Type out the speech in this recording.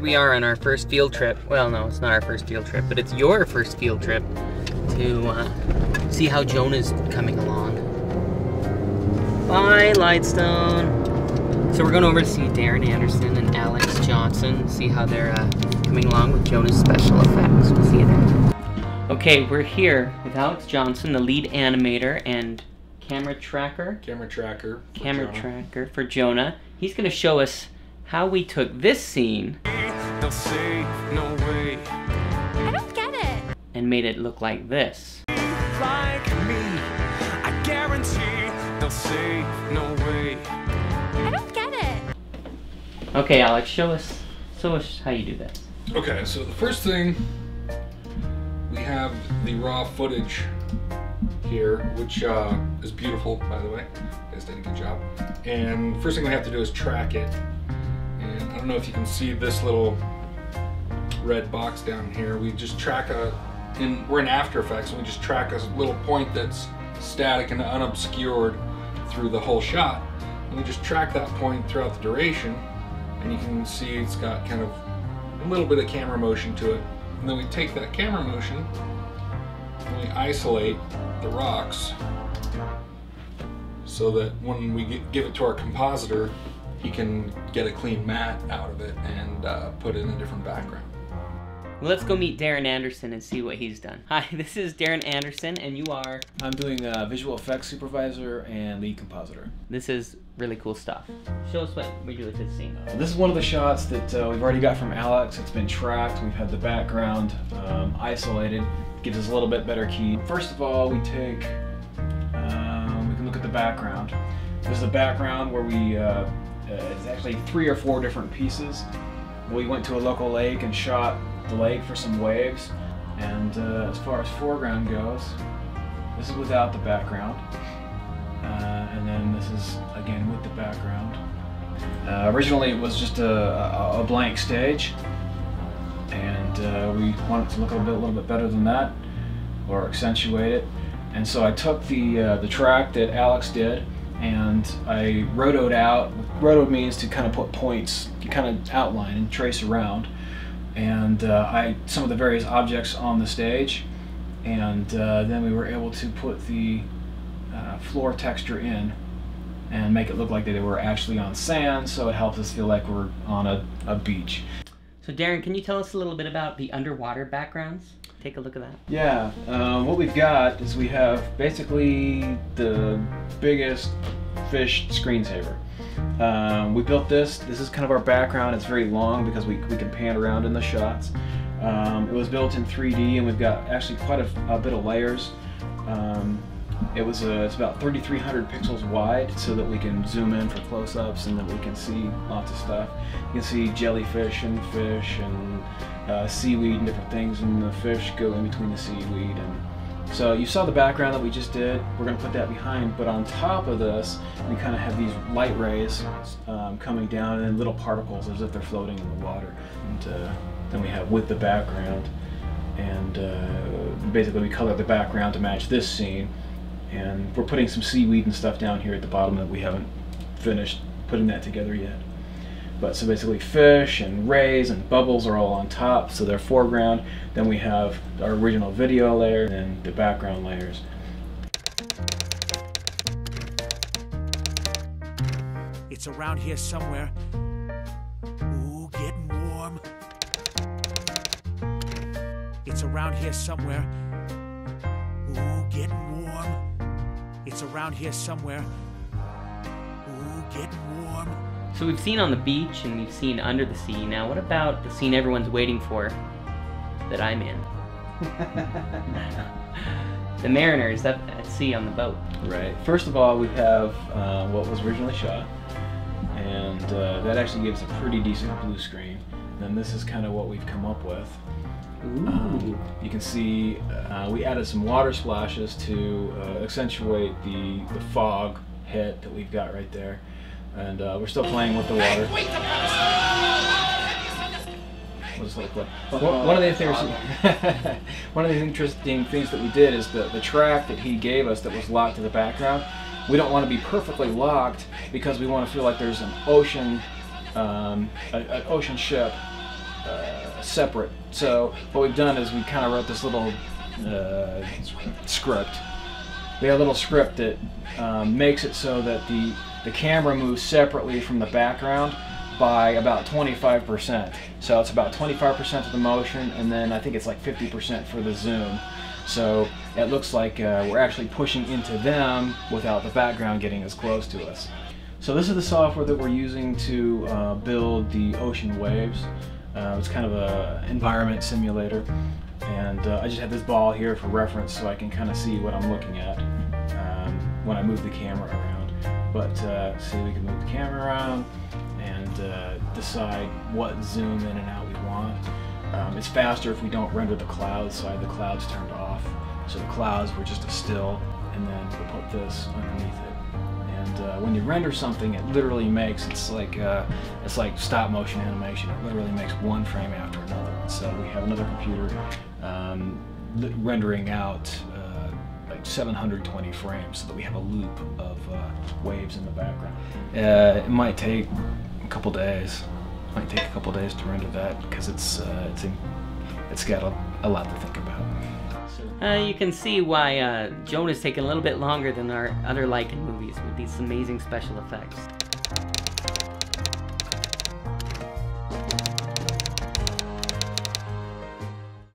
we are on our first field trip. Well, no, it's not our first field trip, but it's your first field trip to see how Jonah's coming along. Bye, Lightstone. So we're going over to see Darren Anderson and Alex Johnson, see how they're coming along with Jonah's special effects. We'll see you there. Okay, we're here with Alex Johnson, the lead animator and camera tracker for Jonah. He's going to show us how we took this scene They'll say no way. I don't get it. and made it look like this. Like me, I guarantee they'll say no way. I don't get it. Okay, Alex, show us how you do this. Okay, so the first thing, we have the raw footage here, which is beautiful, by the way. You guys did a good job. And first thing we have to do is track it. And I don't know if you can see this little red box down here. We just track we're in After Effects, and we just track a little point that's static and unobscured through the whole shot. And we just track that point throughout the duration, and you can see it's got kind of a little bit of camera motion to it. And then we take that camera motion and we isolate the rocks so that when we give it to our compositor, he can get a clean matte out of it and put it in a different background. Well, let's go meet Darren Anderson and see what he's done. Hi, this is Darren Anderson, and you are? I'm doing visual effects supervisor and lead compositor. This is really cool stuff. Show us what we do with this scene. This is one of the shots that we've already got from Alex. It's been tracked. We've had the background isolated. Gives us a little bit better key. First of all, we take, we can look at the background. This is a background where we, it's actually 3 or 4 different pieces. We went to a local lake and shot the lake for some waves. And as far as foreground goes, this is without the background. And then this is again with the background. Originally it was just a blank stage, and we wanted to look a little bit better than that, or accentuate it. And so I took the track that Alex did, and I rotoed out. Rotoed means to kind of put points, you kind of outline and trace around. And some of the various objects on the stage, and then we were able to put the floor texture in and make it look like they were actually on sand, so it helps us feel like we're on a beach. So Darren, can you tell us a little bit about the underwater backgrounds? Take a look at that. Yeah, what we've got is we have basically the biggest fish screensaver. We built this. This is kind of our background. It's very long because we can pan around in the shots. It was built in 3D, and we've got actually quite a bit of layers. It's about 3,300 pixels wide, so that we can zoom in for close-ups and that we can see lots of stuff. You can see jellyfish and fish and seaweed and different things, and the fish go in between the seaweed. And so you saw the background that we just did. We're going to put that behind, but on top of this, we kind of have these light rays coming down, and then little particles as if they're floating in the water. And then we have with the background, and basically we color the background to match this scene. And we're putting some seaweed and stuff down here at the bottom that we haven't finished putting that together yet. But so basically fish and rays and bubbles are all on top, so they're foreground. Then we have our original video layer and the background layers. It's around here somewhere. Ooh, getting warm. It's around here somewhere. Ooh, getting warm. It's around here somewhere. Ooh, getting warm. So we've seen on the beach and we've seen under the sea. Now what about the scene everyone's waiting for that I'm in? The mariners up at sea on the boat. Right. First of all, we have what was originally shot, and that actually gives a pretty decent blue screen. Then this is kind of what we've come up with. You can see we added some water splashes to accentuate the fog hit that we've got right there, and we're still playing with the water. One of the things, one of the interesting things that we did is the track that he gave us that was locked to the background. We don't want to be perfectly locked because we want to feel like there's an ocean, an ocean ship separate. So what we've done is we kind of wrote this little script. We have a little script that makes it so that the camera moves separately from the background by about 25%. So it's about 25% of the motion, and then I think it's like 50% for the zoom. So it looks like we're actually pushing into them without the background getting as close to us. So this is the software that we're using to build the ocean waves. It's kind of an environment simulator, and I just have this ball here for reference so I can kind of see what I'm looking at when I move the camera around. But see, we can move the camera around and decide what zoom in and out we want. It's faster if we don't render the clouds, so I have the clouds turned off. So the clouds were just a still, and then we'll put this underneath it. And when you render something, it literally makes, it's like stop motion animation. It literally makes one frame after another. So we have another computer rendering out like 720 frames so that we have a loop of waves in the background. It might take a couple days. It might take a couple days to render that because it's got a lot to think about. You can see why Jonah's taking a little bit longer than our other Liken movies with these amazing special effects.